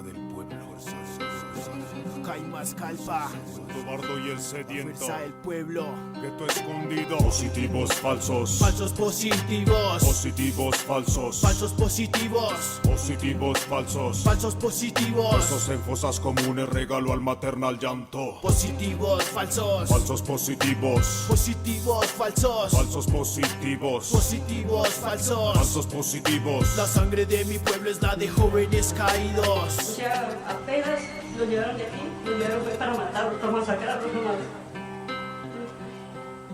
del pueblo. Caimas Calpa, El cobardo y el sediento. fuerza del pueblo. Gueto escondido. Positivos falsos. Falsos positivos. Positivos falsos. Falsos positivos. Positivos falsos. Falsos positivos. Besos en fosas comunes, regalo al maternal llanto. Positivos, falsos. Falsos positivos. Positivos, falsos. Falsos positivos. Positivos, falsos. Falsos positivos. La sangre de mi pueblo es la de jóvenes O caídos. sea, apenas lo llevaron de aquí, lo llevaron fue para matarlo, para masacrarlo nomás.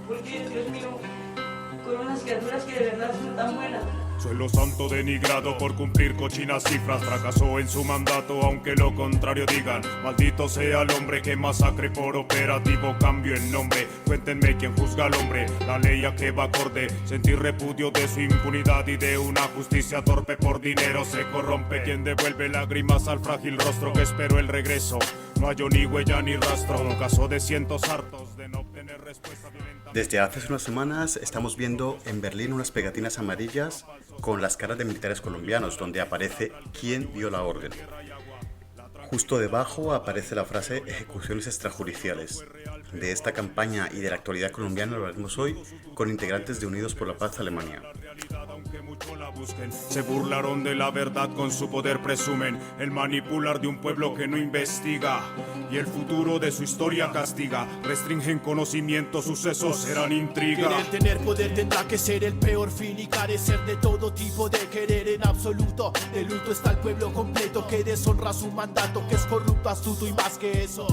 Porque, Dios mío, con unas criaturas que de verdad son tan buenas. Suelo santo denigrado por cumplir cochinas cifras. Fracasó en su mandato aunque lo contrario digan. Maldito sea el hombre que masacre por operativo. Cambio el nombre, cuéntenme quién juzga al hombre. La ley a que va acorde, sentir repudio de su impunidad y de una justicia torpe por dinero se corrompe. Quien devuelve lágrimas al frágil rostro que esperó el regreso. No halló ni huella ni rastro, un caso de cientos hartos de no obtener respuesta violenta. Desde hace unas semanas estamos viendo en Berlín unas pegatinas amarillas con las caras de militares colombianos, donde aparece quién dio la orden. Justo debajo aparece la frase ejecuciones extrajudiciales. De esta campaña y de la actualidad colombiana hablaremos hoy con integrantes de Unidos por la Paz Alemania. Aunque mucho la busquen, se burlaron de la verdad, con su poder presumen el manipular de un pueblo que no investiga y el futuro de su historia castiga. Restringen conocimiento, sucesos serán intriga. Querer tener poder tendrá que ser el peor fin y carecer de todo tipo de querer en absoluto. De luto está el pueblo completo que deshonra su mandato, que es corrupto, astuto y más que eso.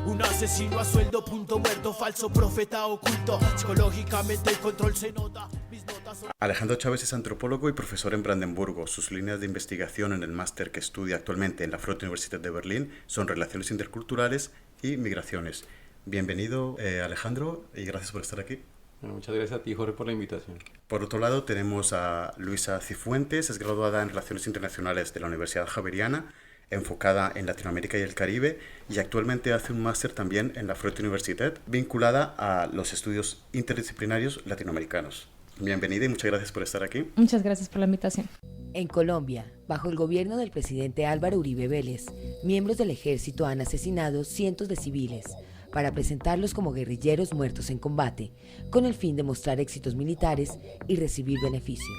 Un asesino a sueldo, punto muerto, falso profeta oculto. Psicológicamente el control se nota. Mis notas son... Alejandro Chávez es antropólogo y profesor en Brandenburgo. Sus líneas de investigación en el máster que estudia actualmente en la Freie Universität de Berlín son relaciones interculturales y migraciones. Bienvenido, Alejandro, y gracias por estar aquí. Bueno, muchas gracias a ti, Jorge, por la invitación. Por otro lado, tenemos a Luisa Cifuentes, es graduada en Relaciones Internacionales de la Universidad Javeriana, enfocada en Latinoamérica y el Caribe, y actualmente hace un máster también en la Freie Universität, vinculada a los estudios interdisciplinarios latinoamericanos. Bienvenida y muchas gracias por estar aquí. Muchas gracias por la invitación. En Colombia, bajo el gobierno del presidente Álvaro Uribe Vélez, miembros del ejército han asesinado cientos de civiles para presentarlos como guerrilleros muertos en combate, con el fin de mostrar éxitos militares y recibir beneficios.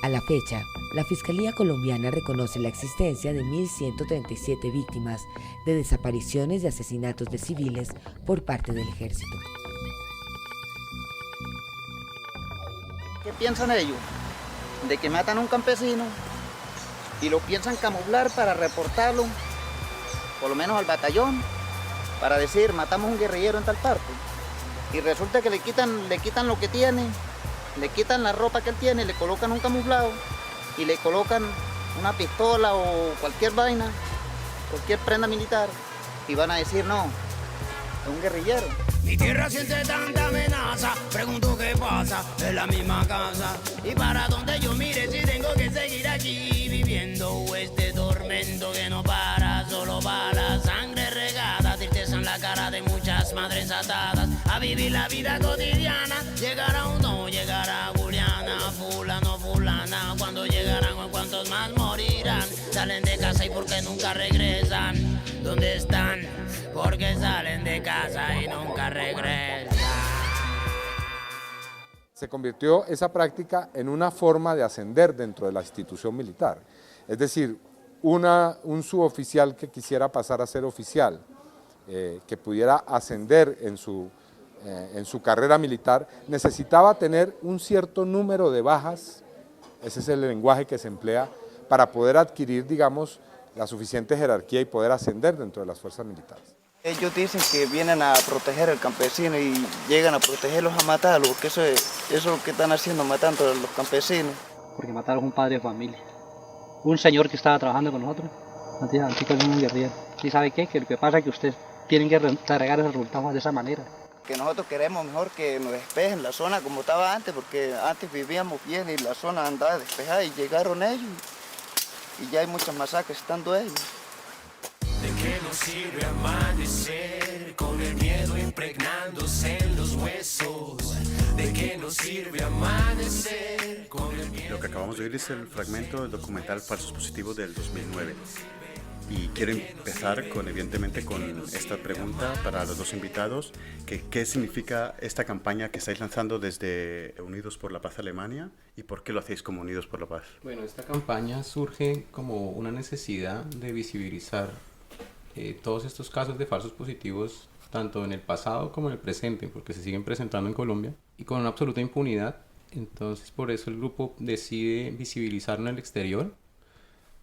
A la fecha, la Fiscalía colombiana reconoce la existencia de 1.137 víctimas de desapariciones y asesinatos de civiles por parte del ejército. ¿Qué piensan ellos? De que matan a un campesino y lo piensan camuflar para reportarlo, por lo menos al batallón, para decir matamos a un guerrillero en tal parte. Y resulta que le quitan lo que tiene, le quitan la ropa que él tiene, le colocan un camuflado y le colocan una pistola o cualquier vaina, cualquier prenda militar, y van a decir no, es un guerrillero. Mi tierra siente tanta amenaza, pregunto qué pasa, es la misma casa. Y para donde yo mire si tengo que seguir aquí viviendo este tormento que no para, solo para sangre regada, tristeza en la cara de muchas madres atadas a vivir la vida cotidiana. Llegará o no llegará Juliana, fulano, fulana, cuando llegarán o cuántos más morirán. Salen de casa y porque nunca regresan, ¿dónde están? Porque salen de casa y nunca regresan. Se convirtió esa práctica en una forma de ascender dentro de la institución militar. Es decir, un suboficial que quisiera pasar a ser oficial, que pudiera ascender en su carrera militar, necesitaba tener un cierto número de bajas, ese es el lenguaje que se emplea, para poder adquirir, digamos, la suficiente jerarquía y poder ascender dentro de las fuerzas militares. Ellos dicen que vienen a proteger al campesino y llegan a protegerlos a matarlos, porque eso es lo que están haciendo, matando a los campesinos. Porque mataron a un padre de familia, un señor que estaba trabajando con nosotros, así que es un guerrillero. ¿Y sabe qué? Que lo que pasa es que ustedes tienen que entregar esos resultados de esa manera. Que nosotros queremos mejor que nos despejen la zona como estaba antes, porque antes vivíamos bien y la zona andaba despejada y llegaron ellos y ya hay muchas masacres estando ellos. ¿De qué nos sirve amanecer con el miedo impregnándose en los huesos? ¿De qué nos sirve amanecer con el miedo? Lo que acabamos de oír es el fragmento del documental Falsos Positivos del 2009. Y quiero empezar evidentemente con esta pregunta para los dos invitados, ¿qué significa esta campaña que estáis lanzando desde Unidos por la Paz Alemania y por qué lo hacéis como Unidos por la Paz? Bueno, esta campaña surge como una necesidad de visibilizar todos estos casos de falsos positivos, tanto en el pasado como en el presente, porque se siguen presentando en Colombia y con una absoluta impunidad. Entonces, por eso el grupo decide visibilizarlo en el exterior,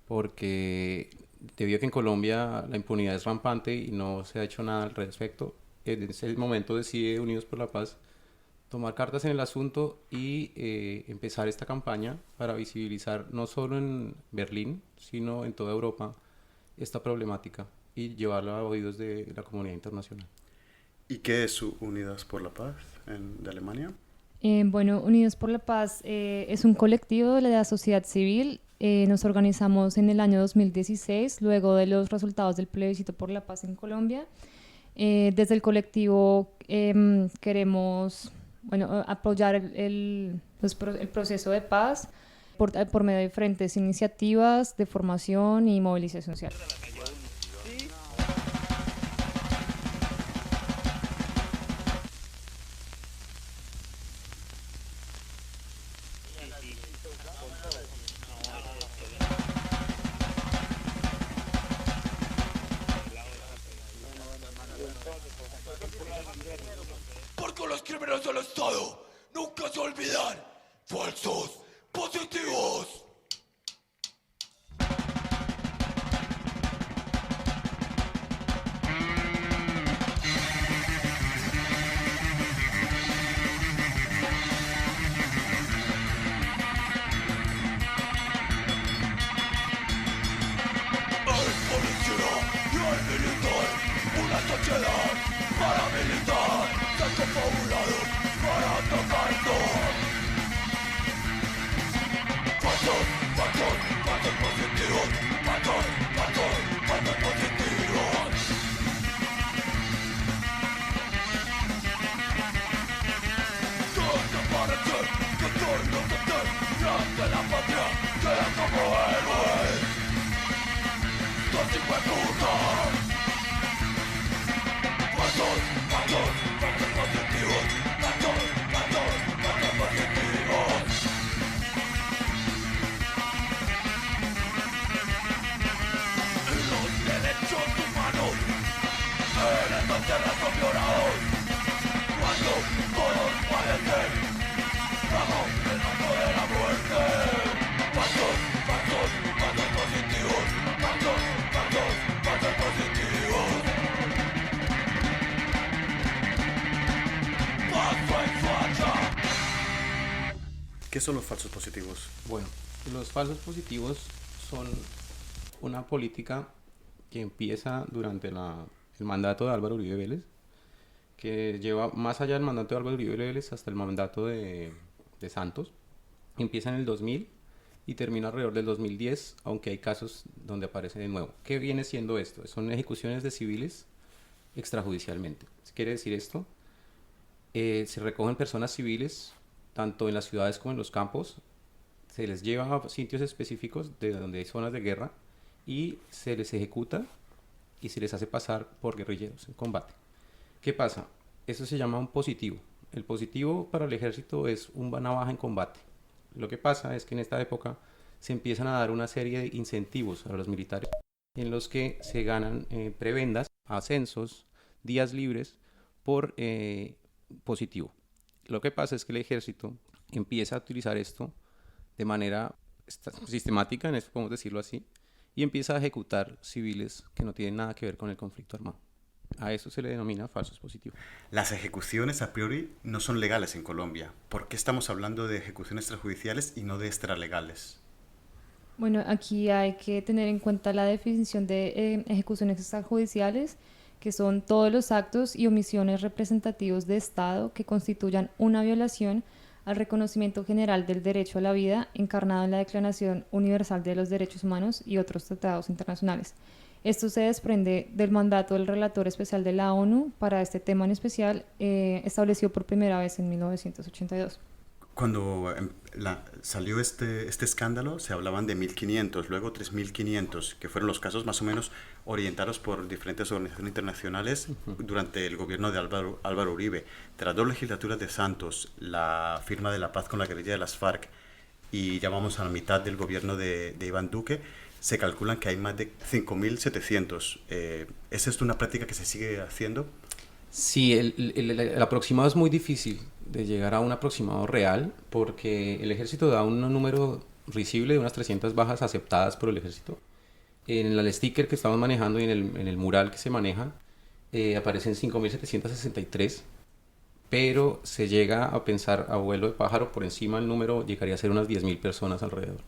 porque debido a que en Colombia la impunidad es rampante y no se ha hecho nada al respecto, en ese momento decide Unidos por la Paz tomar cartas en el asunto y empezar esta campaña para visibilizar no solo en Berlín, sino en toda Europa esta problemática y llevarla a oídos de la comunidad internacional. ¿Y qué es Unidas por la Paz de Alemania? Bueno, Unidos por la Paz es un colectivo de la sociedad civil. Nos organizamos en el año 2016, luego de los resultados del plebiscito por la paz en Colombia. Desde el colectivo queremos apoyar el proceso de paz por medio de diferentes iniciativas de formación y movilización social. Porque los crímenes del Estado nunca se olvidan. Falsos positivos. Una sociedad paramilitar se han confabulado para atacarnos. Falsos positivos. Falsos positivos. Desaparecer, que tornos de ser, ante la patria, quedan como héroes. Dos hijueputas. Falsos positivos. Y los derechos humanos en esta tierra son violados. Cuando todos padecen bajo el manto de la muerte. Falsos positivos. Falsos positivos. ¿Qué son los falsos positivos? Bueno, los falsos positivos son una política que empieza durante el mandato de Álvaro Uribe Vélez, que lleva más allá del mandato de Álvaro Uribe Vélez hasta el mandato de Santos. Empieza en el 2000 y termina alrededor del 2010, aunque hay casos donde aparece de nuevo. ¿Qué viene siendo esto? Son ejecuciones de civiles extrajudicialmente. ¿Qué quiere decir esto? Se recogen personas civiles tanto en las ciudades como en los campos, se les lleva a sitios específicos de donde hay zonas de guerra y se les ejecuta y se les hace pasar por guerrilleros en combate. ¿Qué pasa? Eso se llama un positivo. El positivo para el ejército es una baja en combate. Lo que pasa es que en esta época se empiezan a dar una serie de incentivos a los militares en los que se ganan prebendas, ascensos, días libres por positivo. Lo que pasa es que el ejército empieza a utilizar esto de manera sistemática, en esto podemos decirlo así, y empieza a ejecutar civiles que no tienen nada que ver con el conflicto armado. A eso se le denomina falsos positivos. Las ejecuciones a priori no son legales en Colombia. ¿Por qué estamos hablando de ejecuciones extrajudiciales y no de extralegales? Bueno, aquí hay que tener en cuenta la definición de ejecuciones extrajudiciales, que son todos los actos y omisiones representativos de Estado que constituyan una violación al reconocimiento general del derecho a la vida encarnado en la Declaración Universal de los Derechos Humanos y otros tratados internacionales. Esto se desprende del mandato del relator especial de la ONU para este tema en especial, establecido por primera vez en 1982. Cuando salió este escándalo, se hablaban de 1.500, luego 3.500, que fueron los casos más o menos orientados por diferentes organizaciones internacionales durante el gobierno de Álvaro Uribe. Tras las 2 legislaturas de Santos, la firma de la paz con la guerrilla de las FARC y ya vamos a la mitad del gobierno de Iván Duque, se calculan que hay más de 5.700. ¿Es esto una práctica que se sigue haciendo? Sí, el aproximado es muy difícil de llegar a un aproximado real porque el ejército da un número risible de unas 300 bajas aceptadas por el ejército. En el sticker que estamos manejando y en el mural que se maneja aparecen 5.763, pero se llega a pensar a vuelo de pájaro por encima del número llegaría a ser unas 10.000 personas alrededor.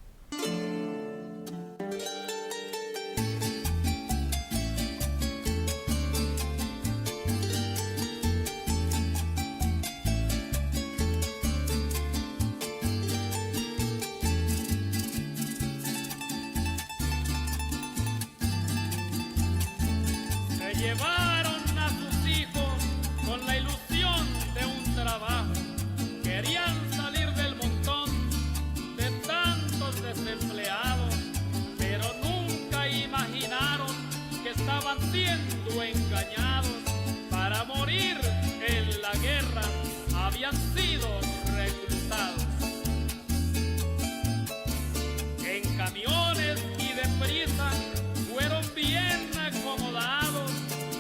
Llevaron a sus hijos con la ilusión de un trabajo. Querían salir del montón de tantos desempleados, pero nunca imaginaron que estaban siendo engañados. Para morir en la guerra habían sido reclutados. En camiones y deprisa fueron bien acomodados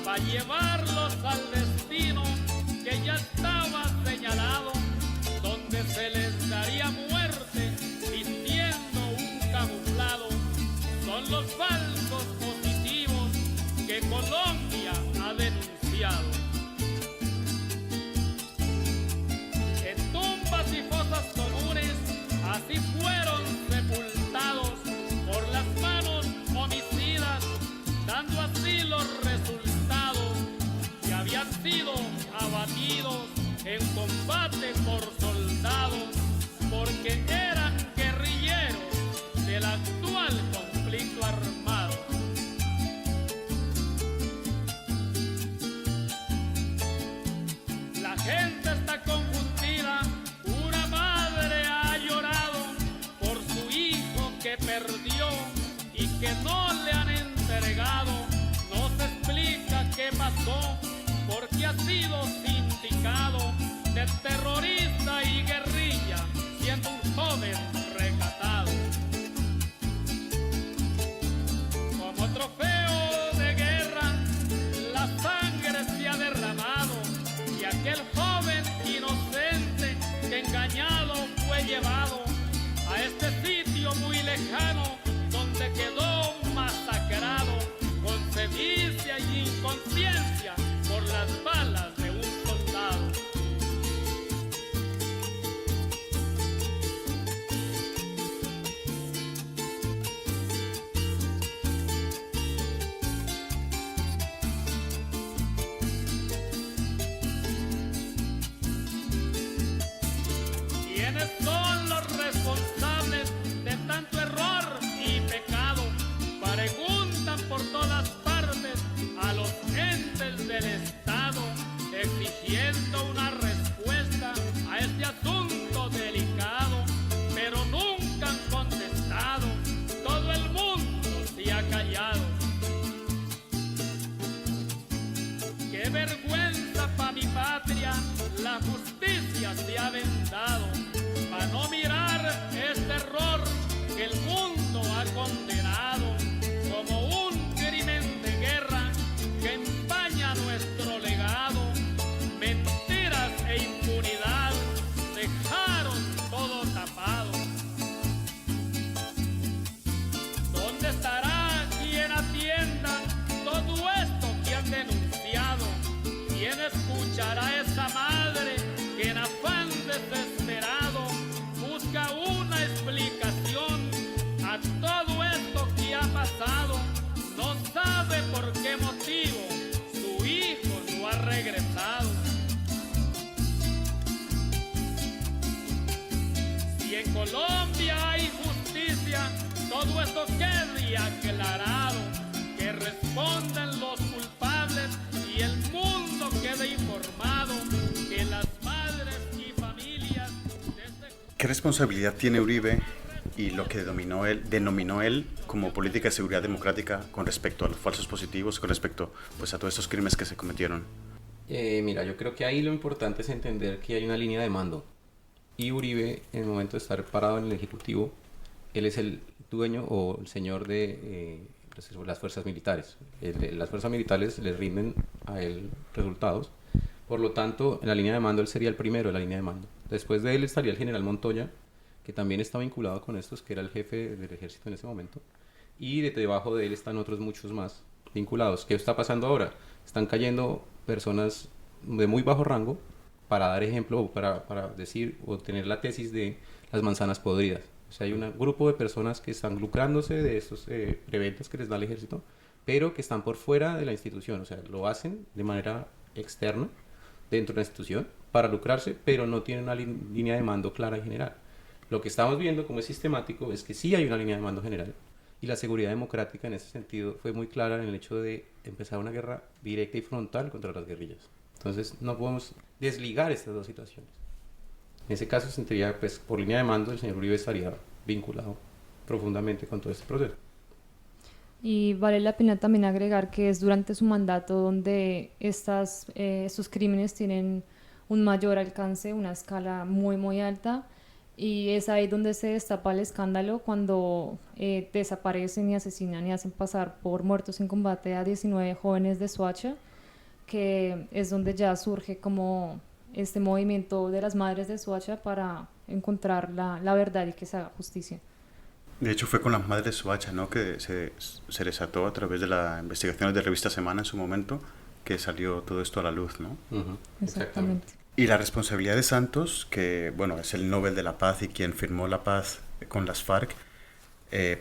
para llevarlos al destino que ya estaba señalado, donde se les daría muerte vistiendo un camuflado. Son los falsos positivos que Colombia ha denunciado. En tumbas y fosas comunes así fueron sepultados por las manos homicidas, dando así los resultados que habían sido abatidos en combate por soldados, porque eran guerrilleros del actual conflicto armado. La gente está confundida, una madre ha llorado por su hijo que perdió y que no le han entregado. No se explica qué pasó, porque ha sido sindicado de terrorista y guerrilla, siendo un joven recatado. Como trofeo de guerra, la sangre se ha derramado, y aquel joven inocente que engañado fue llevado a este sitio muy lejano, donde quedó masacrado con sevicia y inconsciencia por las balas de un soldado. ¿Quiénes son los responsables de tanto error y pecado? Preguntan por todas partes a los entes del Estado, exigiendo una respuesta a este asunto delicado, pero nunca han contestado. Todo el mundo se ha callado. Qué vergüenza pa' mi patria, la justicia se ha vendado, pa' no mirar este error que el mundo ha condenado como un crimen de guerra que empaña nuestro legado. Mentiras e impunidad dejaron todo tapado. ¿Dónde estará quien atienda todo esto que han denunciado? ¿Quién escuchará a esa madre que en afán desesperado busca una explicación a todo esto que ha pasado? No sabe por qué motivo su hijo no ha regresado. Si en Colombia hay justicia, todo esto quede aclarado, que respondan los culpables y el mundo quede informado, que las madres y familias de este ¿Qué responsabilidad tiene Uribe y lo que denominó él como política de seguridad democrática con respecto a los falsos positivos, con respecto pues, a todos estos crímenes que se cometieron? Mira, yo creo que ahí lo importante es entender que hay una línea de mando. Y Uribe, en el momento de estar parado en el Ejecutivo, él es el dueño o el señor de las fuerzas militares. Las fuerzas militares le rinden a él resultados. Por lo tanto, en la línea de mando, él sería el primero de la línea de mando. Después de él estaría el general Montoya, que también está vinculado con estos, que era el jefe del ejército en ese momento. Y debajo de él están otros muchos más vinculados. ¿Qué está pasando ahora? Están cayendo personas de muy bajo rango para dar ejemplo o para decir o tener la tesis de las manzanas podridas. O sea, hay un grupo de personas que están lucrándose de estos preventas que les da el ejército, pero que están por fuera de la institución. O sea, lo hacen de manera externa dentro de la institución para lucrarse, pero no tienen una línea de mando clara y general. Lo que estamos viendo como es sistemático es que sí hay una línea de mando general, y la seguridad democrática en ese sentido fue muy clara en el hecho de empezar una guerra directa y frontal contra las guerrillas. Entonces no podemos desligar estas dos situaciones. En ese caso sentiría, pues, por línea de mando el señor Uribe estaría vinculado profundamente con todo este proceso. Y vale la pena también agregar que es durante su mandato donde estos crímenes tienen un mayor alcance, una escala muy muy alta, y es ahí donde se destapa el escándalo cuando desaparecen y asesinan y hacen pasar por muertos en combate a 19 jóvenes de Soacha, que es donde ya surge como este movimiento de las madres de Soacha para encontrar la verdad y que se haga justicia. De hecho fue con las madres de Soacha, ¿no?, que se desató a través de las investigaciones de Revista Semana en su momento, que salió todo esto a la luz, ¿no? Exactamente. Y la responsabilidad de Santos, que bueno, es el Nobel de la Paz y quien firmó la paz con las FARC,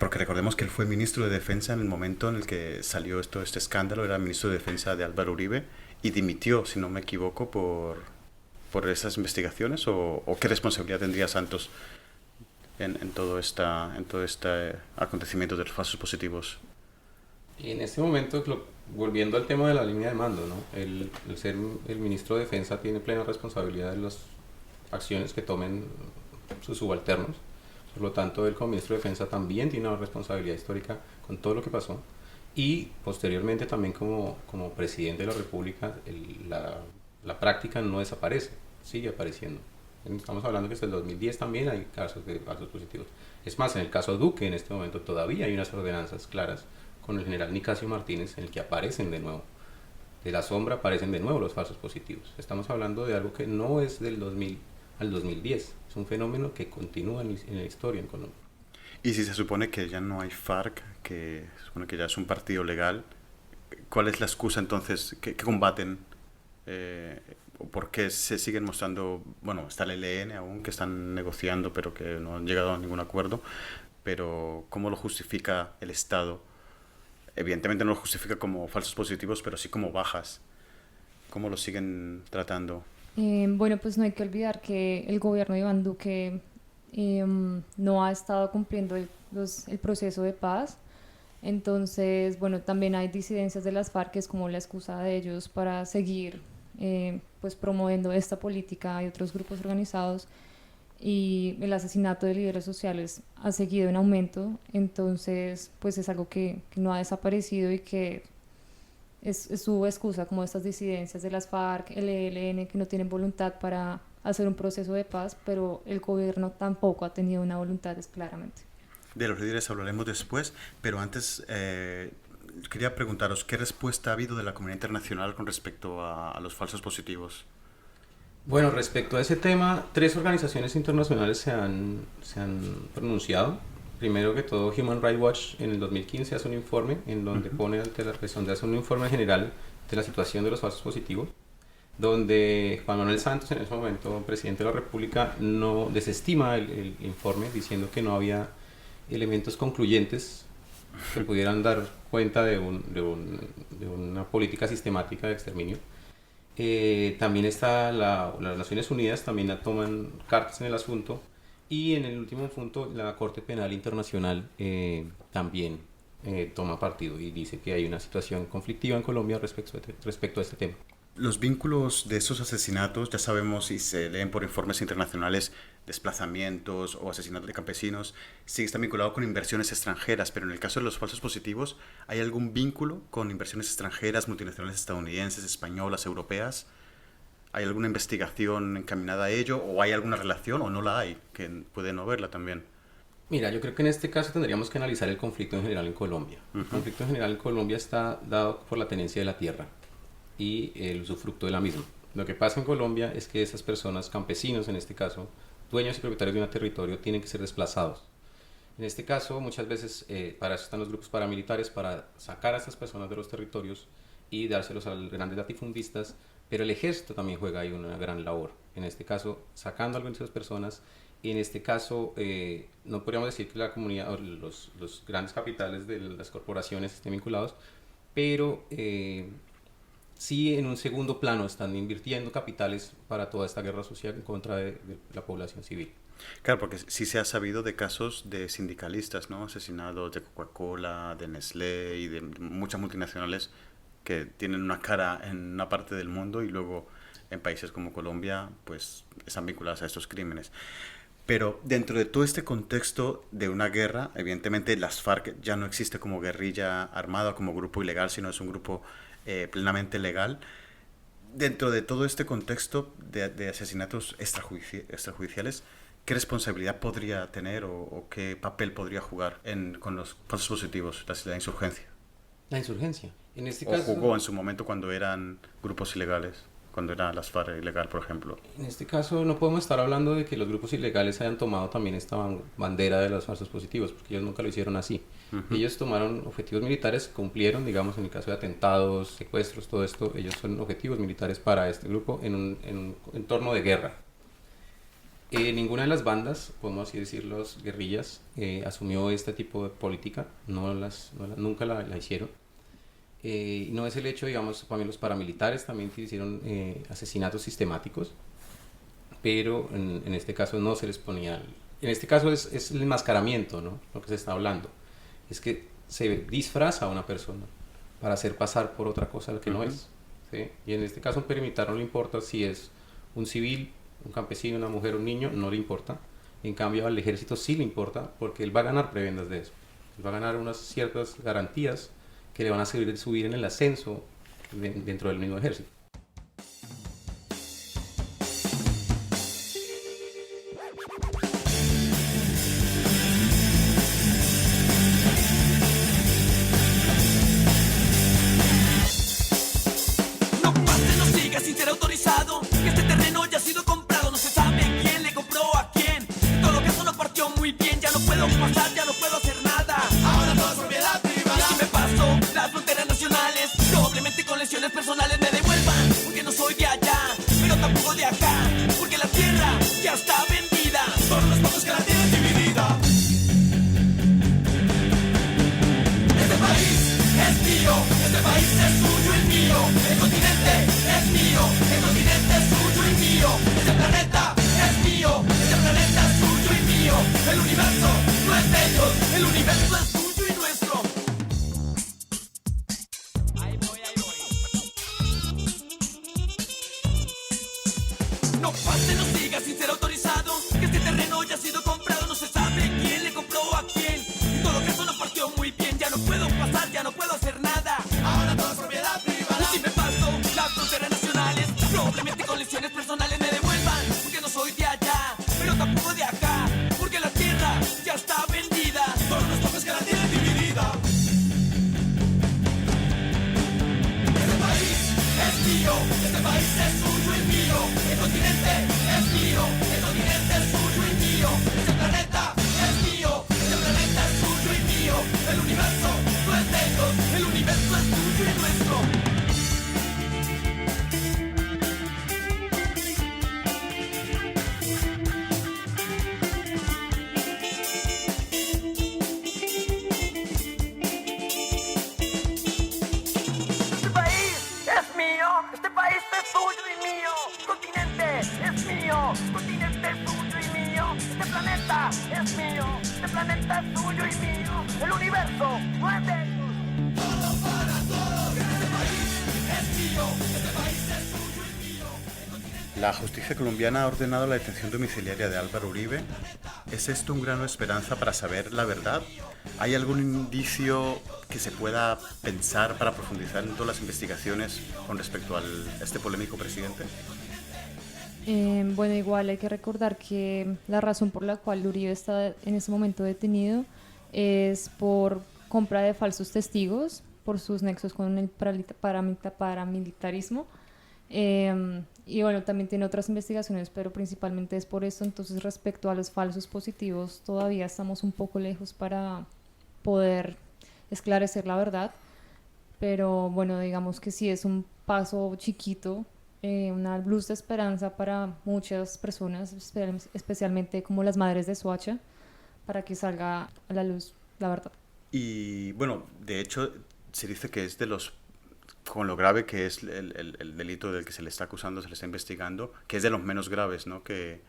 porque recordemos que él fue ministro de Defensa en el momento en el que salió este escándalo, era ministro de Defensa de Álvaro Uribe, y dimitió, si no me equivoco, por esas investigaciones, o qué responsabilidad tendría Santos en todo este acontecimiento de los falsos positivos. Y en este momento, volviendo al tema de la línea de mando, ¿no? El ser el ministro de Defensa tiene plena responsabilidad de las acciones que tomen sus subalternos. Por lo tanto, él como ministro de Defensa también tiene una responsabilidad histórica con todo lo que pasó. Y posteriormente también como presidente de la República, la práctica no desaparece, sigue apareciendo. Estamos hablando que desde el 2010 también hay casos de falsos positivos. Es más, en el caso Duque, en este momento todavía hay unas ordenanzas claras con el general Nicasio Martínez en el que aparecen de nuevo, de la sombra aparecen de nuevo los falsos positivos. Estamos hablando de algo que no es del 2000 al 2010, es un fenómeno que continúa en la historia en Colombia. Y si se supone que ya no hay FARC, que se supone que ya es un partido legal, ¿cuál es la excusa entonces? ¿Qué combaten? ¿Por qué se siguen mostrando? Bueno, está el ELN aún, que están negociando, pero que no han llegado a ningún acuerdo, pero ¿cómo lo justifica el Estado? Evidentemente no lo justifica como falsos positivos, pero sí como bajas. ¿Cómo lo siguen tratando? Bueno, pues no hay que olvidar que el gobierno de Iván Duque no ha estado cumpliendo el proceso de paz. Entonces, bueno, también hay disidencias de las FARC, que es como la excusa de ellos para seguir pues promoviendo esta política. Hay otros grupos organizados y el asesinato de líderes sociales ha seguido en aumento. Entonces, pues es algo que no ha desaparecido y que es su excusa, como estas disidencias de las FARC, el ELN, que no tienen voluntad para hacer un proceso de paz, pero el gobierno tampoco ha tenido una voluntad, es claramente. De los líderes hablaremos después, pero antes quería preguntaros, ¿qué respuesta ha habido de la comunidad internacional con respecto a los falsos positivos? Bueno, respecto a ese tema, 3 organizaciones internacionales se han pronunciado. Primero que todo, Human Rights Watch en el 2015 hace un informe en donde hace un informe general de la situación de los falsos positivos, donde Juan Manuel Santos, en ese momento presidente de la República, no desestima el informe diciendo que no había elementos concluyentes que pudieran dar cuenta de una política sistemática de exterminio. También está las Naciones Unidas, también toman cartas en el asunto, y en el último punto la Corte Penal Internacional también toma partido y dice que hay una situación conflictiva en Colombia respecto a este tema. Los vínculos de esos asesinatos, ya sabemos y se leen por informes internacionales, desplazamientos o asesinatos de campesinos, sí están vinculados con inversiones extranjeras, pero en el caso de los falsos positivos, ¿hay algún vínculo con inversiones extranjeras, multinacionales estadounidenses, españolas, europeas? ¿Hay alguna investigación encaminada a ello o hay alguna relación o no la hay, que puede no verla también? Mira, yo creo que en este caso tendríamos que analizar el conflicto en general en Colombia. El conflicto en general en Colombia está dado por la tenencia de la tierra y el usufructo de la misma. Lo que pasa en Colombia es que esas personas, campesinos en este caso, dueños y propietarios de un territorio, tienen que ser desplazados. En este caso, muchas veces, para eso están los grupos paramilitares, para sacar a estas personas de los territorios y dárselos a los grandes latifundistas, pero el ejército también juega ahí una gran labor. En este caso, sacando a algunas de esas personas, y en este caso, no podríamos decir que la comunidad, o los grandes capitales de las corporaciones estén vinculados, pero sí en un segundo plano están invirtiendo capitales para toda esta guerra social en contra de la población civil. Claro, porque sí se ha sabido de casos de sindicalistas, ¿no? Asesinados de Coca-Cola, de Nestlé y de muchas multinacionales que tienen una cara en una parte del mundo y luego en países como Colombia pues están vinculadas a estos crímenes. Pero dentro de todo este contexto de una guerra, evidentemente las FARC ya no existe como guerrilla armada, como grupo ilegal, sino es un grupo plenamente legal. Dentro de todo este contexto de asesinatos extrajudiciales, ¿qué responsabilidad podría tener o qué papel podría jugar con los falsos positivos, la insurgencia? La insurgencia. En este caso, o jugó en su momento cuando eran grupos ilegales, cuando era las FARC ilegal, por ejemplo. En este caso no podemos estar hablando de que los grupos ilegales hayan tomado también esta bandera de los falsos positivos, porque ellos nunca lo hicieron así. Ellos tomaron objetivos militares, cumplieron, digamos, en el caso de atentados, secuestros, todo esto, ellos son objetivos militares para este grupo en un entorno de guerra. Ninguna de las bandas, podemos así decirlo, guerrillas, asumió este tipo de política, nunca la hicieron. No es el hecho, digamos, también los paramilitares también hicieron asesinatos sistemáticos, pero en este caso no se les ponía... En este caso es el enmascaramiento, ¿no? Lo que se está hablando. Es que se disfraza a una persona para hacer pasar por otra cosa que no es, ¿sí? Y en este caso un paramilitar no le importa si es un civil, un campesino, una mujer, un niño, no le importa. En cambio al ejército sí le importa porque él va a ganar prebendas de eso. Él va a ganar unas ciertas garantías que le van a servir de subir en el ascenso dentro del mismo ejército. No pase, no siga sin ser autorizado, que este terreno ya ha sido comprado, no se sabe quién le compró a quién. Todo caso no partió muy bien, ya no puedo pasar, ya no puedo hacer nada. Ahora todo es propiedad privada. Y si me paso las fronteras nacionales, probablemente con lesiones personales me devuelvan, porque no soy de allá, pero tampoco de acá, porque la tierra ya está vendida por unos pocos que la tienen dividida. Este país es mío, este país es suyo y mío, el continente es mío, el continente es suyo y mío, este planeta es mío, este planeta es suyo y mío, el universo no es de ellos, el universo es suyo y nuestro. Ahí voy. No pase, no siga sin ser autorizado, que este terreno ya ha sido comprado, no se sabe quién le compró a quién. En todo caso no partió muy bien, ya no puedo pasar, ya no puedo hacer nada. Ahora todo es propiedad privada. Y si me paso las fronteras nacionales, probablemente con lesiones personales me devuelvan, porque no soy de allá, pero tampoco de acá, porque la tierra ya está vendida por unos pocos que la tienen dividida. Este país es mío, este país es suyo y mío, el continente es mío, el continente es suyo y mío, este planeta es mío, este planeta es suyo y mío, el universo no es de ellos, el universo es suyo y nuestro. Este país es mío, este país es suyo y mío, el continente es mío, el continente es suyo y mío, este planeta es mío, este planeta es suyo y mío, el universo no es de ellos. Todo para todos, este país es mío, este país es La justicia colombiana ha ordenado la detención domiciliaria de Álvaro Uribe. ¿Es esto un grano de esperanza para saber la verdad? ¿Hay algún indicio que se pueda pensar para profundizar en todas las investigaciones con respecto a este polémico presidente? Bueno, igual hay que recordar que la razón por la cual Uribe está en este momento detenido es por compra de falsos testigos, por sus nexos con el paramilitarismo. Y bueno, también tiene otras investigaciones, pero principalmente es por eso. Entonces, respecto a los falsos positivos, todavía estamos un poco lejos para poder esclarecer la verdad. Pero bueno, digamos que sí es un paso chiquito, una luz de esperanza para muchas personas, especialmente como las madres de Soacha, para que salga a la luz la verdad. Y bueno, de hecho, se dice que es de los, con lo grave que es el delito del que se le está acusando, se le está investigando, que es de los menos graves, ¿no? Que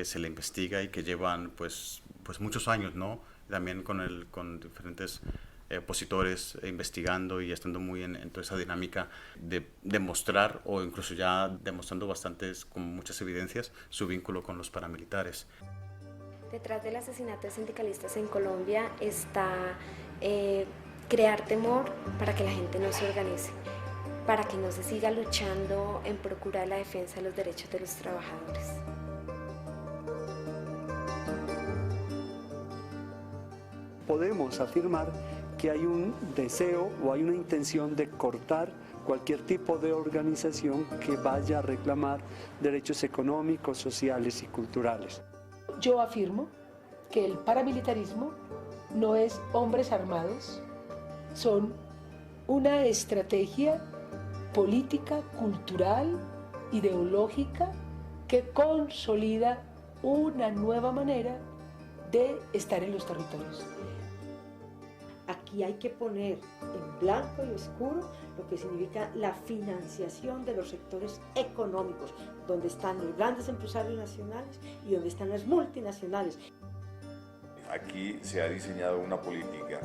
se le investiga y que llevan pues muchos años, ¿no? También con diferentes opositores investigando y estando muy en toda esa dinámica de demostrar, o incluso ya demostrando bastantes, con muchas evidencias, su vínculo con los paramilitares. Detrás del asesinato de sindicalistas en Colombia está crear temor para que la gente no se organice, para que no se siga luchando en procurar la defensa de los derechos de los trabajadores. Podemos afirmar que hay un deseo o hay una intención de cortar cualquier tipo de organización que vaya a reclamar derechos económicos, sociales y culturales. Yo afirmo que el paramilitarismo no es hombres armados, son una estrategia política, cultural, ideológica que consolida una nueva manera de estar en los territorios. Aquí hay que poner en blanco y oscuro lo que significa la financiación de los sectores económicos, donde están los grandes empresarios nacionales y donde están las multinacionales. Aquí se ha diseñado una política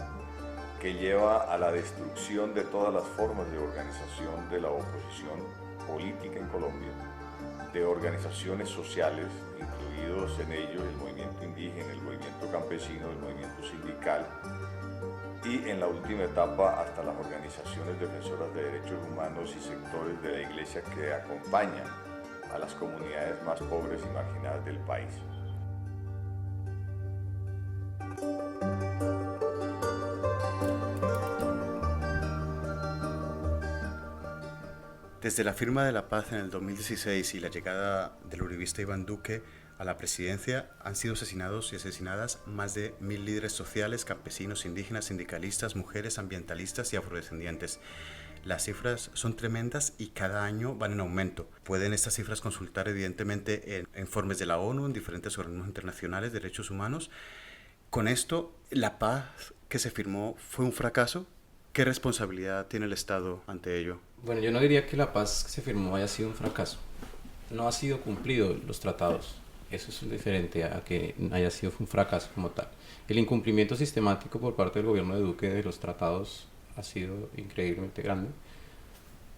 que lleva a la destrucción de todas las formas de organización de la oposición política en Colombia, de organizaciones sociales, incluidos en ellos el movimiento indígena, el movimiento campesino, el movimiento sindical, y en la última etapa hasta las organizaciones defensoras de derechos humanos y sectores de la Iglesia que acompañan a las comunidades más pobres y marginadas del país. Desde la firma de la paz en el 2016 y la llegada del uribista Iván Duque a la presidencia, han sido asesinados y asesinadas más de 1000 líderes sociales, campesinos, indígenas, sindicalistas, mujeres, ambientalistas y afrodescendientes. Las cifras son tremendas y cada año van en aumento. Pueden estas cifras consultar evidentemente en informes de la ONU, en diferentes organismos internacionales de derechos humanos. Con esto, ¿la paz que se firmó fue un fracaso? ¿Qué responsabilidad tiene el Estado ante ello? Bueno, yo no diría que la paz que se firmó haya sido un fracaso. No ha sido cumplido los tratados. Eso es diferente a que haya sido un fracaso como tal. El incumplimiento sistemático por parte del gobierno de Duque de los tratados ha sido increíblemente grande.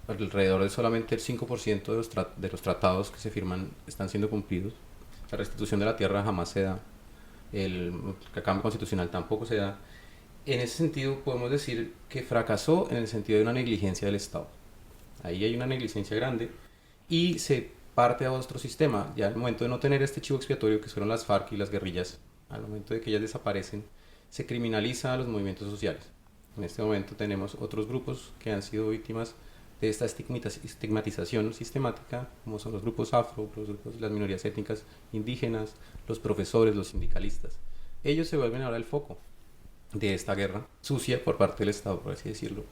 Alrededor de solamente el 5% de los tratados que se firman están siendo cumplidos. La restitución de la tierra jamás se da. El cambio constitucional tampoco se da. En ese sentido podemos decir que fracasó en el sentido de una negligencia del Estado. Ahí hay una negligencia grande y se parte a otro sistema. Ya al momento de no tener este chivo expiatorio que fueron las FARC y las guerrillas, al momento de que ellas desaparecen, se criminaliza a los movimientos sociales. En este momento tenemos otros grupos que han sido víctimas de esta estigmatización sistemática, como son los grupos afro, los grupos de las minorías étnicas indígenas, los profesores, los sindicalistas. Ellos se vuelven ahora el foco de esta guerra sucia por parte del Estado, por así decirlo,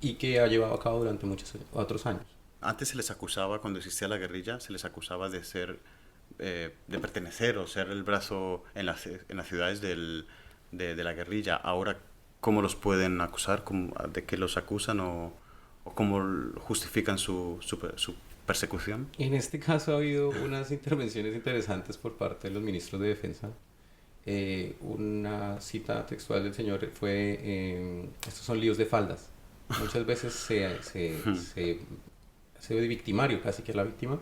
y que ha llevado a cabo durante muchos otros años. Antes se les acusaba, cuando existía la guerrilla, se les acusaba de ser, de pertenecer o ser el brazo en las ciudades de la guerrilla. Ahora, ¿cómo los pueden acusar? ¿De qué los acusan o cómo justifican su persecución? En este caso ha habido unas intervenciones interesantes por parte de los ministros de Defensa. Una cita textual del señor fue, estos son líos de faldas. Muchas veces se ve victimario casi que la víctima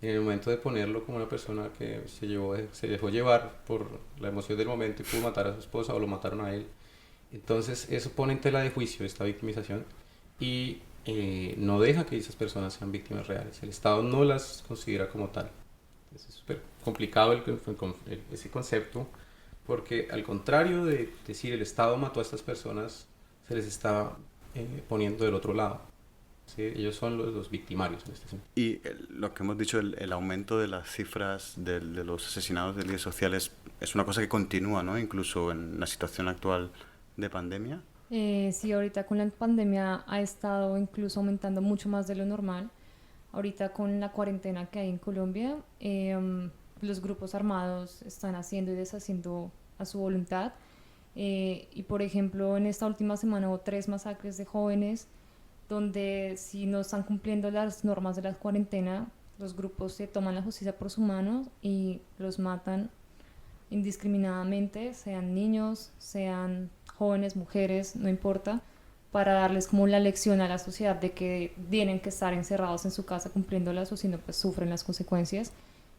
en el momento de ponerlo como una persona que se dejó llevar por la emoción del momento y pudo matar a su esposa o lo mataron a él. Entonces eso pone en tela de juicio esta victimización y no deja que esas personas sean víctimas reales. El Estado no las considera como tal. Es súper complicado ese concepto, porque al contrario de decir el Estado mató a estas personas, se les está poniendo del otro lado. ¿Sí? Ellos son los victimarios en este sentido. Y lo que hemos dicho, el aumento de las cifras de los asesinados de líderes sociales es una cosa que continúa, ¿no? Incluso en la situación actual de pandemia. Sí, ahorita con la pandemia ha estado incluso aumentando mucho más de lo normal. Ahorita con la cuarentena que hay en Colombia, los grupos armados están haciendo y deshaciendo a su voluntad. Y por ejemplo, en esta última semana hubo 3 masacres de jóvenes donde si no están cumpliendo las normas de la cuarentena, los grupos se toman la justicia por sus manos y los matan indiscriminadamente, sean niños, sean jóvenes, mujeres, no importa, para darles como la lección a la sociedad de que tienen que estar encerrados en su casa cumpliéndolas o si no pues sufren las consecuencias.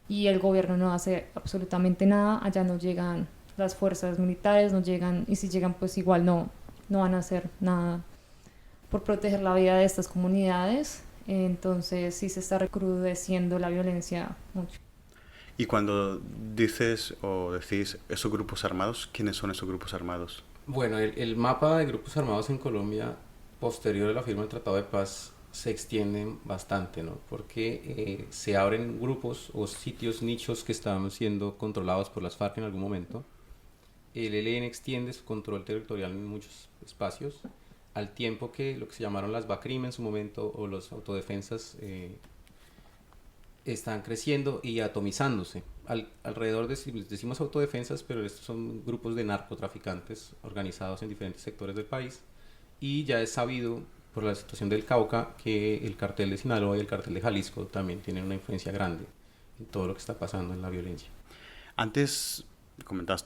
Y el gobierno no hace absolutamente nada, allá no llegan las fuerzas militares, no llegan, y si llegan pues igual no van a hacer nada por proteger la vida de estas comunidades. Entonces sí se está recrudeciendo la violencia mucho. Y cuando dices o decís esos grupos armados, ¿quiénes son esos grupos armados? Bueno, el mapa de grupos armados en Colombia posterior a la firma del Tratado de Paz se extiende bastante, ¿no? Porque se abren grupos o sitios, nichos que estaban siendo controlados por las FARC en algún momento. El ELN extiende su control territorial en muchos espacios, al tiempo que lo que se llamaron las BACRIM en su momento o las autodefensas están creciendo y atomizándose. Alrededor decimos autodefensas, pero estos son grupos de narcotraficantes organizados en diferentes sectores del país, y ya es sabido por la situación del Cauca que el cartel de Sinaloa y el cartel de Jalisco también tienen una influencia grande en todo lo que está pasando en la violencia. Antes comentabas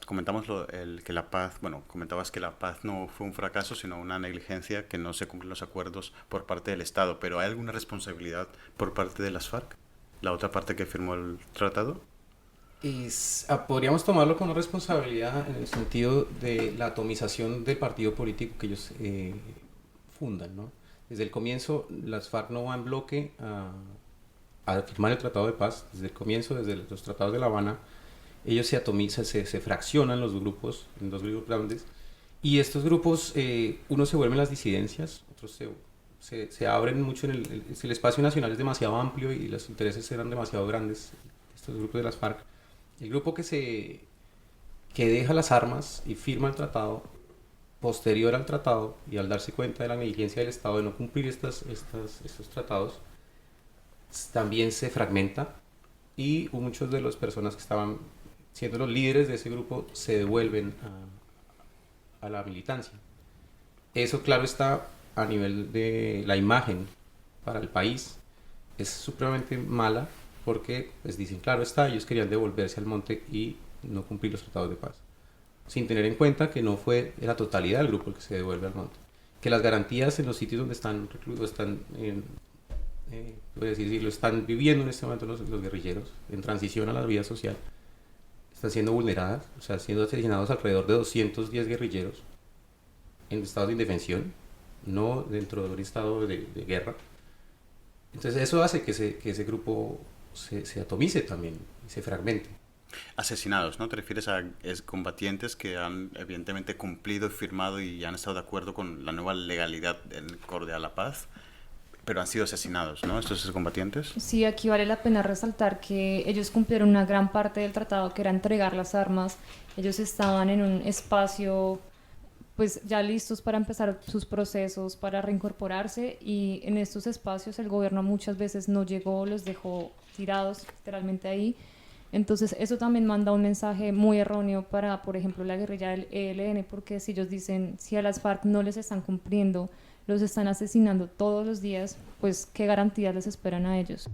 que la paz, comentabas que la paz no fue un fracaso, sino una negligencia, que no se cumplen los acuerdos por parte del Estado, pero ¿hay alguna responsabilidad por parte de las FARC, la otra parte que firmó el tratado? Podríamos tomarlo como una responsabilidad en el sentido de la atomización del partido político que ellos fundan, ¿no? Desde el comienzo las FARC no van en bloque a firmar el Tratado de Paz. Desde el comienzo, desde los tratados de La Habana, ellos se atomizan, se fraccionan los grupos en 2 grupos grandes, y estos grupos, unos se vuelven las disidencias, otros se abren mucho el espacio nacional es demasiado amplio y los intereses eran demasiado grandes, estos grupos de las FARC. El grupo que deja las armas y firma el tratado, posterior al tratado, y al darse cuenta de la negligencia del Estado de no cumplir estos tratados, también se fragmenta, y muchos de las personas que estaban siendo los líderes de ese grupo se devuelven a la militancia. Eso, claro está, a nivel de la imagen para el país es supremamente mala, porque pues dicen, claro está, ellos querían devolverse al monte y no cumplir los tratados de paz, sin tener en cuenta que no fue la totalidad del grupo el que se devuelve al monte, que las garantías en los sitios donde están recluidos, lo están viviendo en este momento los guerrilleros en transición a la vida social, están siendo vulneradas, o sea, siendo asesinados alrededor de 210 guerrilleros en estado de indefensión, no dentro de un estado de guerra. Entonces eso hace que ese grupo se atomice también y se fragmente. Asesinados, ¿no? ¿Te refieres a combatientes que han evidentemente cumplido y firmado y han estado de acuerdo con la nueva legalidad en acorde a la paz, pero han sido asesinados, ¿no? Estos combatientes. Sí, aquí vale la pena resaltar que ellos cumplieron una gran parte del tratado, que era entregar las armas. Ellos estaban en un espacio pues ya listos para empezar sus procesos, para reincorporarse, y en estos espacios el gobierno muchas veces no llegó, los dejó tirados literalmente ahí. Entonces eso también manda un mensaje muy erróneo para, por ejemplo, la guerrilla del ELN, porque si ellos dicen, si a las FARC no les están cumpliendo, los están asesinando todos los días, pues ¿qué garantías les esperan a ellos?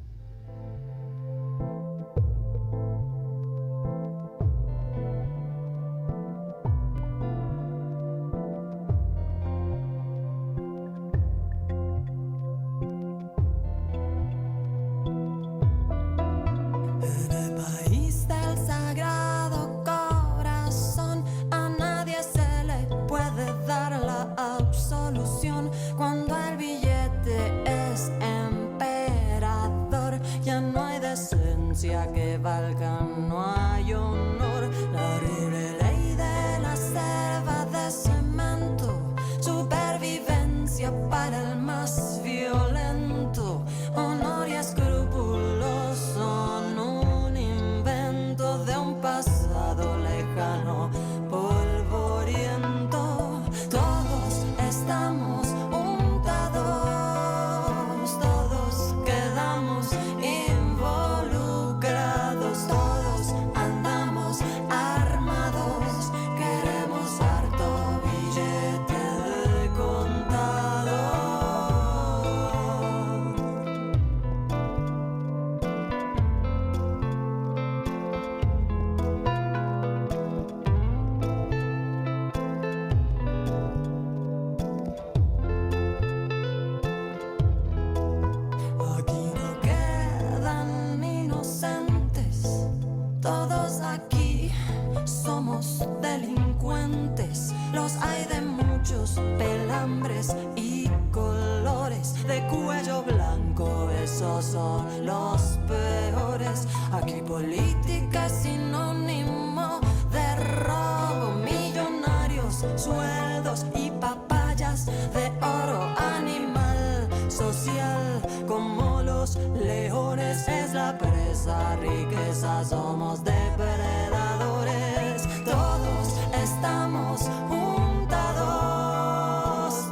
todos son los peores. Aquí política es sinónimo de robo, millonarios, sueldos y papayas de oro, animal social como los leones. Es la presa, riqueza, somos depredadores. Todos estamos juntados,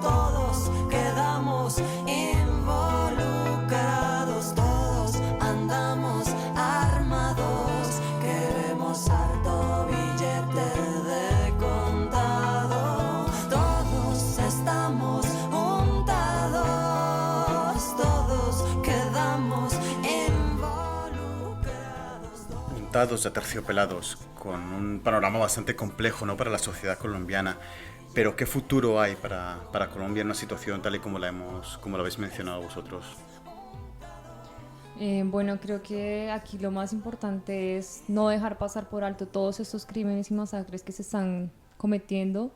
todos quedamos involucrados, todos andamos armados, queremos harto billete de contado. Todos estamos juntados, todos quedamos involucrados. Juntados, aterciopelados, con un panorama bastante complejo, ¿no?, para la sociedad colombiana. Pero ¿qué futuro hay para Colombia en una situación tal y como la habéis mencionado vosotros? Bueno, creo que aquí lo más importante es no dejar pasar por alto todos estos crímenes y masacres que se están cometiendo,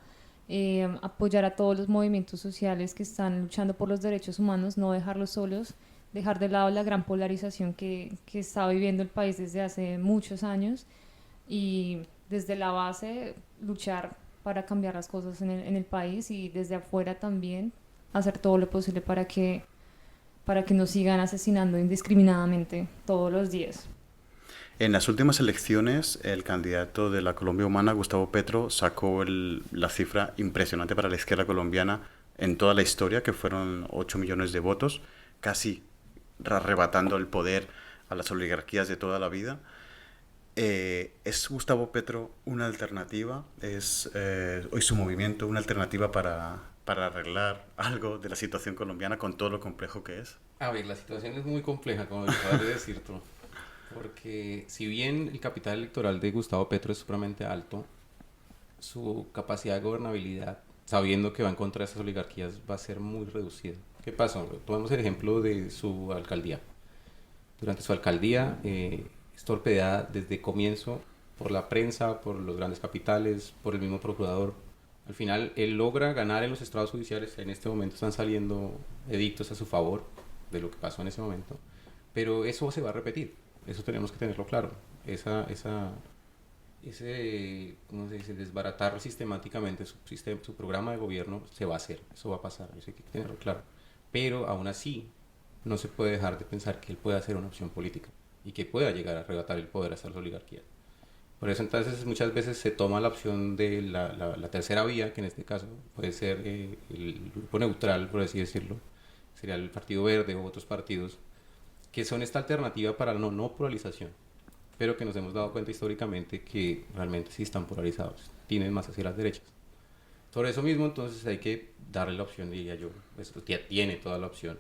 apoyar a todos los movimientos sociales que están luchando por los derechos humanos, no dejarlos solos, dejar de lado la gran polarización que está viviendo el país desde hace muchos años y desde la base luchar para cambiar las cosas en el país y desde afuera también hacer todo lo posible para que nos sigan asesinando indiscriminadamente todos los días. En las últimas elecciones, el candidato de la Colombia Humana, Gustavo Petro, sacó la cifra impresionante para la izquierda colombiana en toda la historia, que fueron 8 millones de votos, casi arrebatando el poder a las oligarquías de toda la vida. ¿Es Gustavo Petro una alternativa? ¿Es hoy su movimiento una alternativa para arreglar algo de la situación colombiana con todo lo complejo que es? A ver, la situación es muy compleja, como acabas de decir tú, porque si bien el capital electoral de Gustavo Petro es supremamente alto, su capacidad de gobernabilidad, sabiendo que va en contra de esas oligarquías, va a ser muy reducida. ¿Qué pasó? Tomemos el ejemplo de su alcaldía. Durante su alcaldía es torpedeada desde comienzo por la prensa, por los grandes capitales, por el mismo procurador. Al final él logra ganar en los estrados judiciales. En este momento están saliendo edictos a su favor de lo que pasó en ese momento, pero eso se va a repetir, eso tenemos que tenerlo claro. Ese ¿cómo se dice?, desbaratar sistemáticamente su programa de gobierno se va a hacer, eso va a pasar, eso hay que tenerlo claro. Pero aún así no se puede dejar de pensar que él pueda ser una opción política y que pueda llegar a arrebatar el poder a esas oligarquías. Por eso entonces muchas veces se toma la opción de la tercera vía, que en este caso puede ser el grupo neutral, por así decirlo, sería el Partido Verde o otros partidos, que son esta alternativa para la no polarización, pero que nos hemos dado cuenta históricamente que realmente sí están polarizados, tienen más hacia las derechas. Por eso mismo entonces hay que darle la opción, diría yo, pues ya tiene toda la opción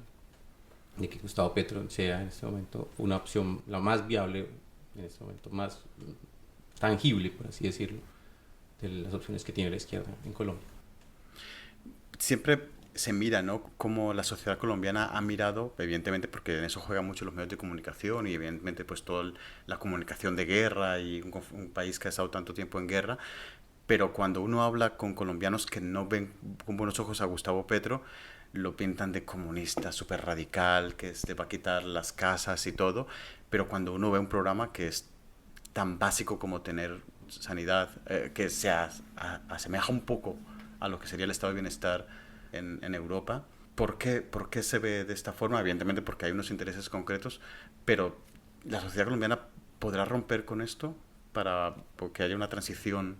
de que Gustavo Petro sea en este momento una opción la más viable, en este momento más tangible, por así decirlo, de las opciones que tiene la izquierda en Colombia. Siempre se mira, ¿no?, cómo la sociedad colombiana ha mirado, evidentemente porque en eso juegan mucho los medios de comunicación y evidentemente pues toda la comunicación de guerra y un país que ha estado tanto tiempo en guerra, pero cuando uno habla con colombianos que no ven con buenos ojos a Gustavo Petro, lo pintan de comunista, súper radical, que le va a quitar las casas y todo, pero cuando uno ve un programa que es tan básico como tener sanidad, que se asemeja un poco a lo que sería el estado de bienestar en Europa, ¿por qué se ve de esta forma? Evidentemente porque hay unos intereses concretos, pero ¿la sociedad colombiana podrá romper con esto para que haya una transición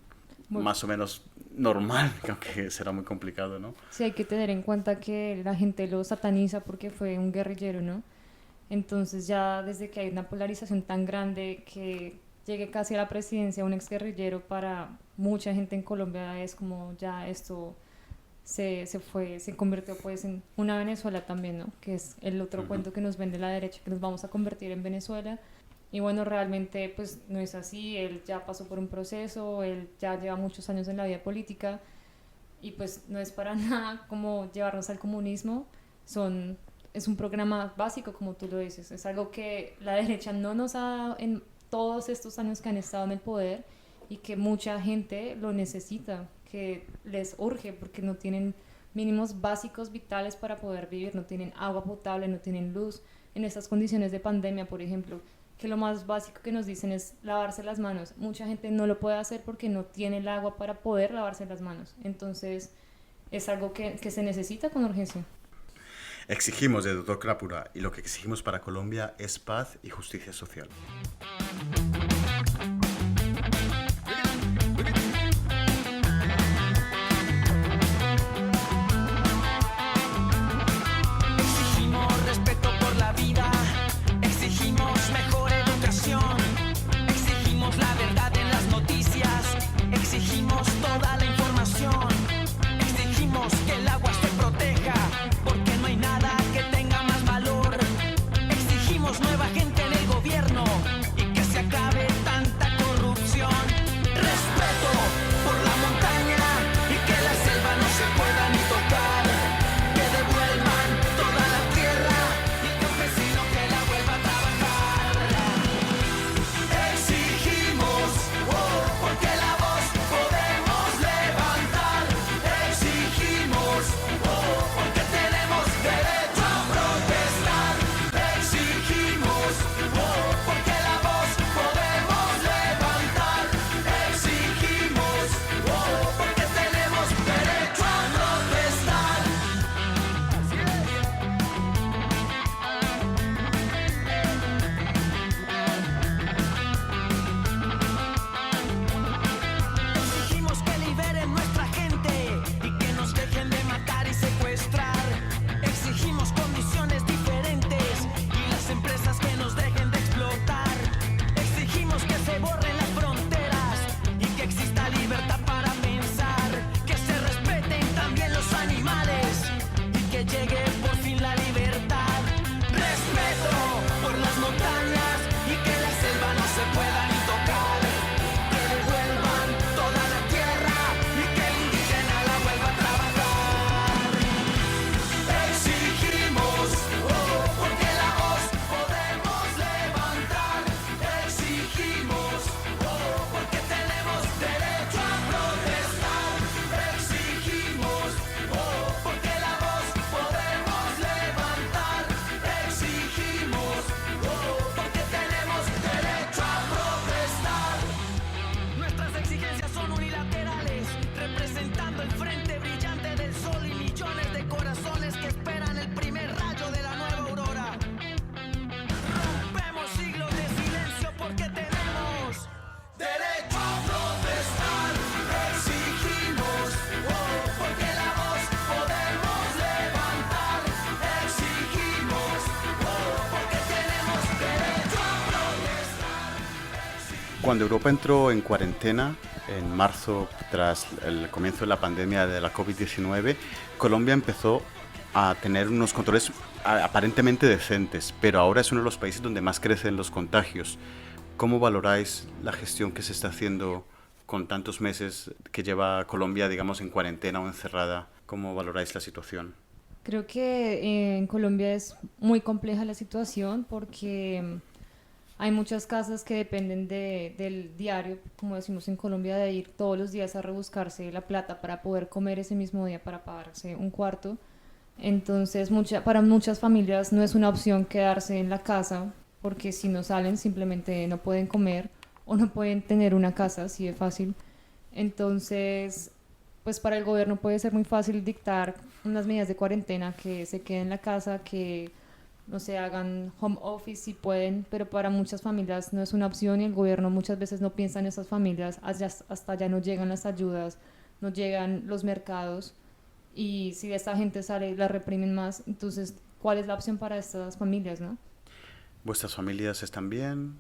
más o menos normal, aunque será muy complicado, ¿no? Sí, hay que tener en cuenta que la gente lo sataniza porque fue un guerrillero, ¿no? Entonces ya desde que hay una polarización tan grande que llegue casi a la presidencia un exguerrillero, para mucha gente en Colombia es como ya esto se convirtió pues en una Venezuela también, ¿no? Que es el otro cuento que nos vende la derecha, que nos vamos a convertir en Venezuela. Y bueno, realmente pues no es así, él ya pasó por un proceso, él ya lleva muchos años en la vida política y pues no es para nada como llevarnos al comunismo, es un programa básico como tú lo dices, es algo que la derecha no nos ha dado en todos estos años que han estado en el poder y que mucha gente lo necesita, que les urge porque no tienen mínimos básicos vitales para poder vivir, no tienen agua potable, no tienen luz. En estas condiciones de pandemia, por ejemplo, que lo más básico que nos dicen es lavarse las manos. Mucha gente no lo puede hacer porque no tiene el agua para poder lavarse las manos. Entonces, es algo que se necesita con urgencia. Exigimos de Dr. Krápura, y lo que exigimos para Colombia es paz y justicia social. Exigimos respeto por la vida, exigimos mejor educación, exigimos la verdad en las noticias, exigimos toda la información, exigimos que el agua se proteja, porque no hay nada que tenga más valor, exigimos nueva gente en el gobierno y que se acabe tanta corrupción, respeto por la montaña y que la selva no se pueda ni tocar, que devuelvan toda la tierra y el campesino que la vuelva a trabajar. Exigimos, porque la voz podemos levantar. Exigimos, porque tenemos derecho a protestar. Exigimos, porque la voz podemos levantar. Exigimos, porque tenemos derecho a protestar. Exigimos que liberen nuestra gente y que nos dejen de matar y secuestrar. Exigimos condiciones diferentes y las empresas que nos dejen de explotar. Exigimos que se borren las fronteras y que exista libertad para pensar, que se respeten también los animales y que llegue por fin la libertad. Respeto por las montañas y que la selva no se pueda ni tocar. Que devuelvan toda la tierra y que el indígena la vuelva a trabajar. Exigimos, porque la voz podemos levantar. Exigimos, porque tenemos derecho a protestar. Exigimos, porque la voz podemos levantar. Exigimos, porque tenemos derecho a protestar. Nuestras exigencias son unilaterales, representando el frente brillante del sol y millones de corazones que esperan el primer rayo de la nueva aurora. Rompemos siglos de silencio porque tenemos derecho a protestar. Exigimos, porque la voz podemos levantar. Exigimos, porque tenemos derecho a protestar. Cuando Europa entró en cuarentena en marzo, tras el comienzo de la pandemia de la COVID-19, Colombia empezó a tener unos controles aparentemente decentes, pero ahora es uno de los países donde más crecen los contagios. ¿Cómo valoráis la gestión que se está haciendo con tantos meses que lleva Colombia, digamos, en cuarentena o encerrada? ¿Cómo valoráis la situación? Creo que en Colombia es muy compleja la situación porque hay muchas casas que dependen del diario, como decimos en Colombia, de ir todos los días a rebuscarse la plata para poder comer ese mismo día, para pagarse un cuarto. Entonces, para muchas familias no es una opción quedarse en la casa, porque si no salen simplemente no pueden comer o no pueden tener una casa, así de fácil. Entonces, pues para el gobierno puede ser muy fácil dictar unas medidas de cuarentena, que se queden en la casa, que no se hagan home office si pueden, pero para muchas familias no es una opción y el gobierno muchas veces no piensa en esas familias, hasta allá no llegan las ayudas, no llegan los mercados y si esta gente sale la reprimen más. Entonces, ¿cuál es la opción para estas familias, no? ¿Vuestras familias están bien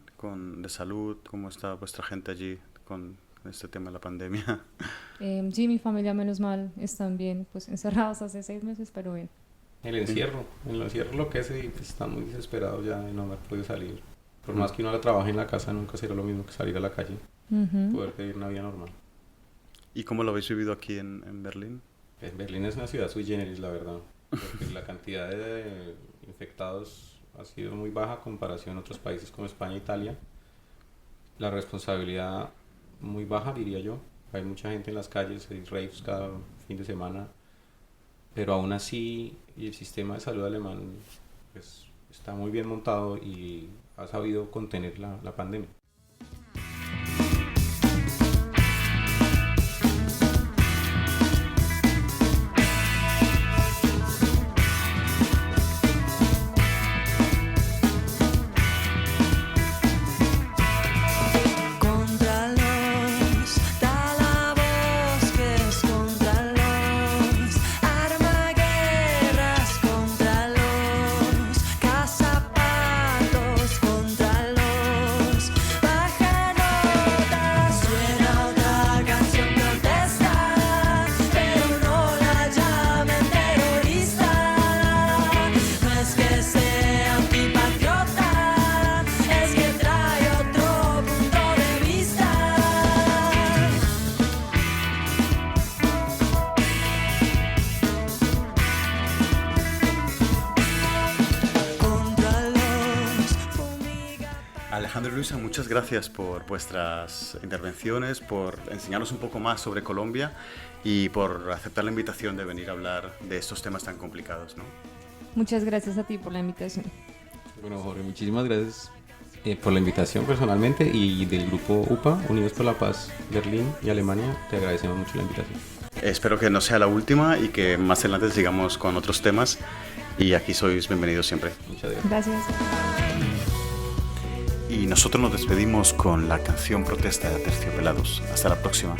de salud? ¿Cómo está vuestra gente allí con este tema de la pandemia? Sí, mi familia menos mal están bien, pues encerrados hace 6 meses, pero bien. El encierro lo que es, y pues está muy desesperado ya de no haber podido salir. Por más que uno trabaje en la casa, nunca será lo mismo que salir a la calle, poder vivir una vida normal. ¿Y cómo lo habéis vivido aquí en Berlín? Berlín es una ciudad sui generis, la verdad, porque la cantidad de infectados ha sido muy baja a comparación a otros países como España e Italia. La responsabilidad muy baja, diría yo. Hay mucha gente en las calles, hay raves cada fin de semana. pero aún así el sistema de salud alemán pues, está muy bien montado y ha sabido contener la pandemia. Alejandro y Luisa, muchas gracias por vuestras intervenciones, por enseñarnos un poco más sobre Colombia y por aceptar la invitación de venir a hablar de estos temas tan complicados, ¿no? Muchas gracias a ti por la invitación. Bueno, Jorge, muchísimas gracias por la invitación personalmente, y del grupo UPA, Unidos por la Paz, Berlín y Alemania, te agradecemos mucho la invitación. Espero que no sea la última y que más adelante sigamos con otros temas, y aquí sois bienvenidos siempre. Muchas gracias. Gracias. Y nosotros nos despedimos con la canción protesta de Aterciopelados. Hasta la próxima.